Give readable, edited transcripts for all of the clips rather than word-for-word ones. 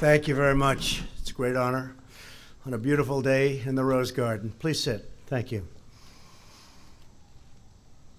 Thank you very much. It's a great honor on a beautiful day in the Rose Garden. Please sit. Thank you.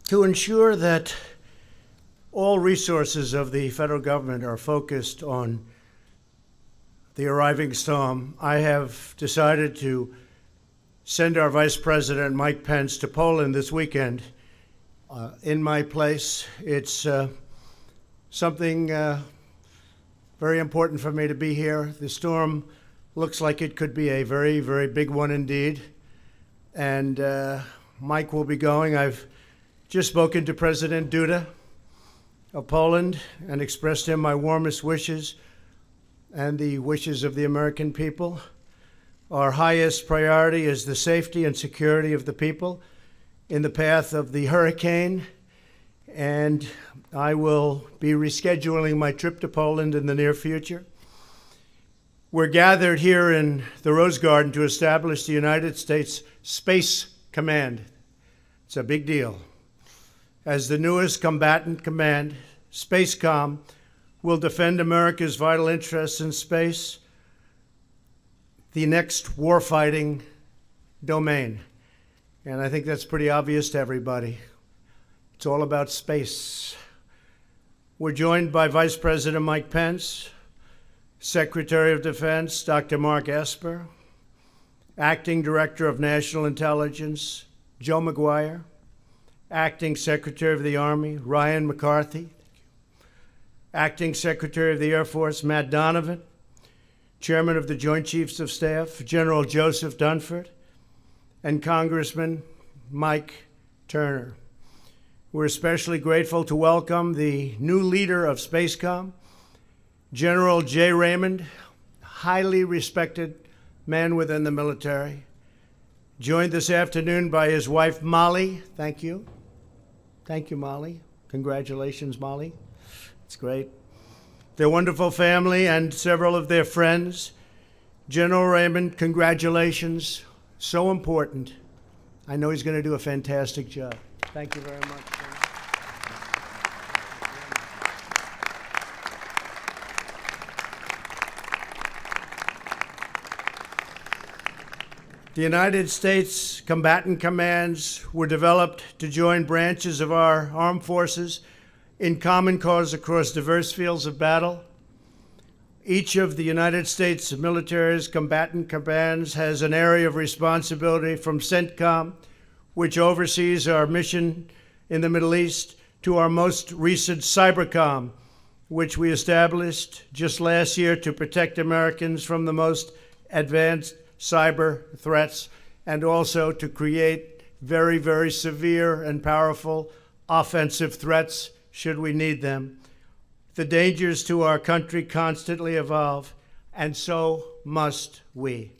To ensure that all resources of the federal government are focused on the arriving storm, I have decided to send our Vice President, Mike Pence, to Poland this weekend in my place. It's something very important for me to be here. The storm looks like it could be a very, very big one indeed. And Mike will be going. I've just spoken to President Duda of Poland and expressed him my warmest wishes and the wishes of the American people. Our highest priority is the safety and security of the people in the path of the hurricane, and I will be rescheduling my trip to Poland in the near future. We're gathered here in the Rose Garden to establish the United States Space Command. It's a big deal. As the newest combatant command, SpaceCom will defend America's vital interests in space, the next warfighting domain. And I think that's pretty obvious to everybody. It's all about space. We're joined by Vice President Mike Pence, Secretary of Defense Dr. Mark Esper, Acting Director of National Intelligence Joe McGuire, Acting Secretary of the Army Ryan McCarthy, Acting Secretary of the Air Force Matt Donovan, Chairman of the Joint Chiefs of Staff General Joseph Dunford, and Congressman Mike Turner. We're especially grateful to welcome the new leader of SpaceCom, General Jay Raymond, highly respected man within the military, joined this afternoon by his wife, Molly. Thank you. Thank you, Molly. Congratulations, Molly. It's great. Their wonderful family and several of their friends. General Raymond, congratulations. So important. I know he's going to do a fantastic job. Thank you very much. The United States combatant commands were developed to join branches of our armed forces in common cause across diverse fields of battle. Each of the United States military's combatant commands has an area of responsibility, from CENTCOM, which oversees our mission in the Middle East, to our most recent CYBERCOM, which we established just last year to protect Americans from the most advanced cyber threats, and also to create very, very severe and powerful offensive threats should we need them. The dangers to our country constantly evolve, and so must we.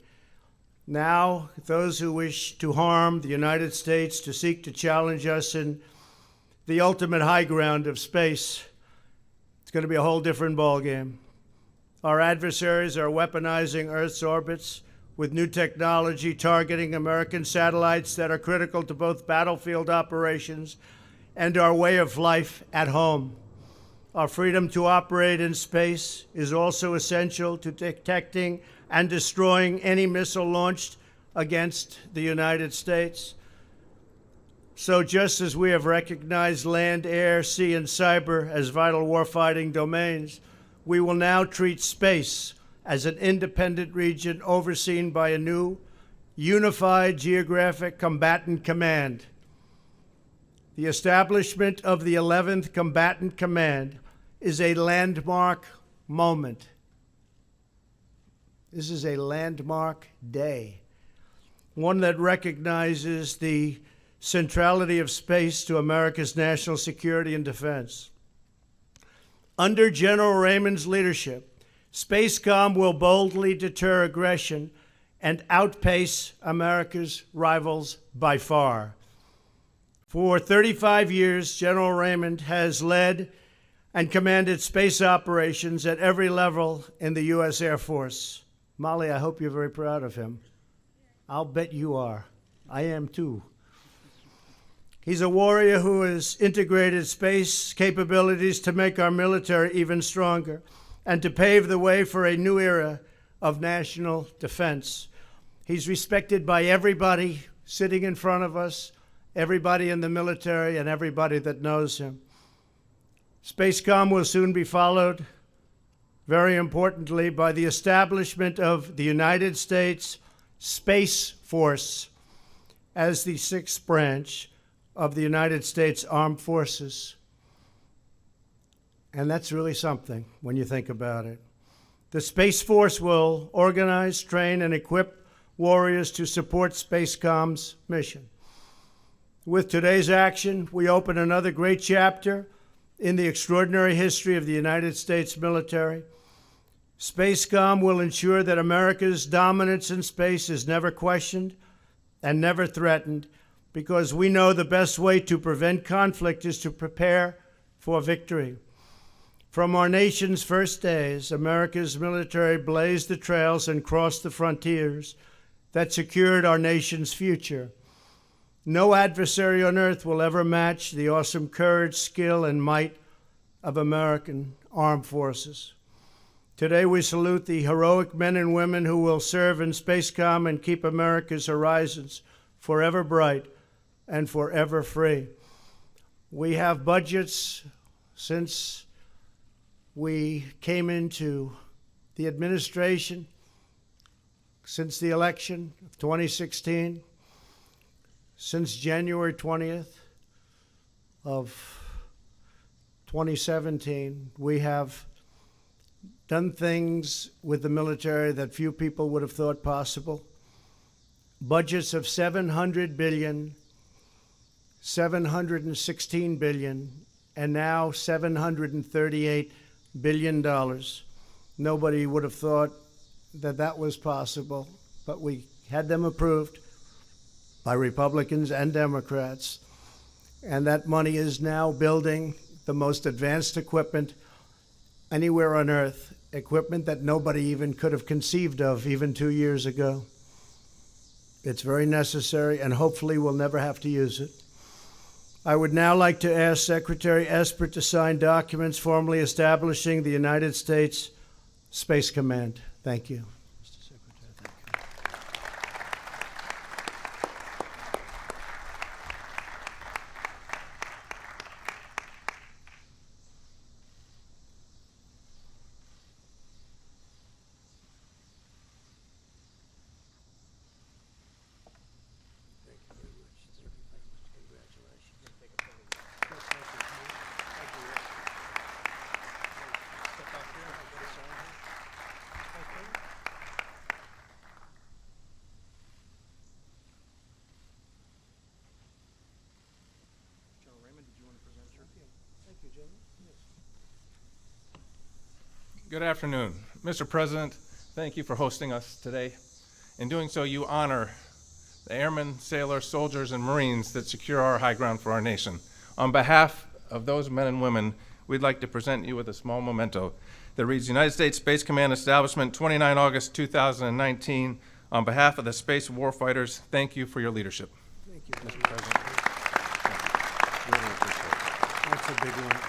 Now, those who wish to harm the United States, to seek to challenge us in the ultimate high ground of space, it's going to be a whole different ballgame. Our adversaries are weaponizing Earth's orbits with new technology, targeting American satellites that are critical to both battlefield operations and our way of life at home. Our freedom to operate in space is also essential to detecting and destroying any missile launched against the United States. So just as we have recognized land, air, sea, and cyber as vital warfighting domains, we will now treat space as an independent region overseen by a new, unified geographic combatant command. The establishment of the 11th Combatant Command is a landmark moment. This is a landmark day, one that recognizes the centrality of space to America's national security and defense. Under General Raymond's leadership, SpaceCom will boldly deter aggression and outpace America's rivals by far. For 35 years, General Raymond has led and commanded space operations at every level in the U.S. Air Force. Molly, I hope you're very proud of him. I'll bet you are. I am too. He's a warrior who has integrated space capabilities to make our military even stronger and to pave the way for a new era of national defense. He's respected by everybody sitting in front of us, everybody in the military, and everybody that knows him. Spacecom will soon be followed, very importantly, by the establishment of the United States Space Force as the sixth branch of the United States Armed Forces. And that's really something when you think about it. The Space Force will organize, train, and equip warriors to support Spacecom's mission. With today's action, we open another great chapter in the extraordinary history of the United States military. Spacecom will ensure that America's dominance in space is never questioned and never threatened, because we know the best way to prevent conflict is to prepare for victory. From our nation's first days, America's military blazed the trails and crossed the frontiers that secured our nation's future. No adversary on earth will ever match the awesome courage, skill, and might of American armed forces. Today, we salute the heroic men and women who will serve in Spacecom and keep America's horizons forever bright and forever free. We have budgets since we came into the administration, since the election of 2016, since January 20th of 2017, we have done things with the military that few people would have thought possible. Budgets of $700 billion, $716 billion, and now $738 billion. Nobody would have thought that that was possible, but we had them approved by Republicans and Democrats, and that money is now building the most advanced equipment anywhere on Earth, equipment that nobody even could have conceived of even 2 years ago. It's very necessary, and hopefully we'll never have to use it. I would now like to ask Secretary Esper to sign documents formally establishing the United States Space Command. Thank you. Mr. Secretary, thank you. Good afternoon. Mr. President, thank you for hosting us today. In doing so, you honor the airmen, sailors, soldiers, and Marines that secure our high ground for our nation. On behalf of those men and women, we'd like to present you with a small memento that reads, United States Space Command Establishment, 29 August 2019. On behalf of the space warfighters, thank you for your leadership. Thank you, Mr. President. Really appreciate it. That's a big one.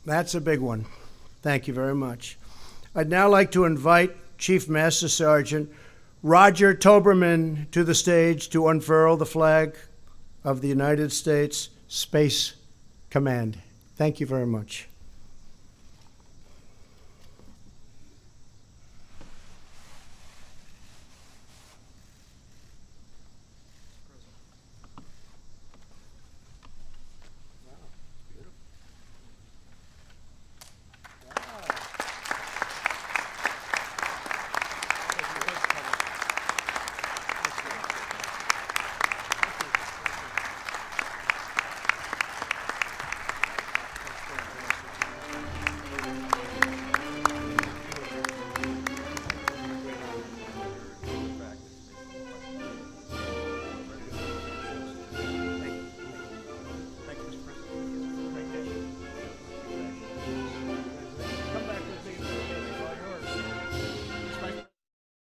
That's a big one. Thank you very much. I'd now like to invite Chief Master Sergeant Roger Toberman to the stage to unfurl the flag of the United States Space Command. Thank you very much.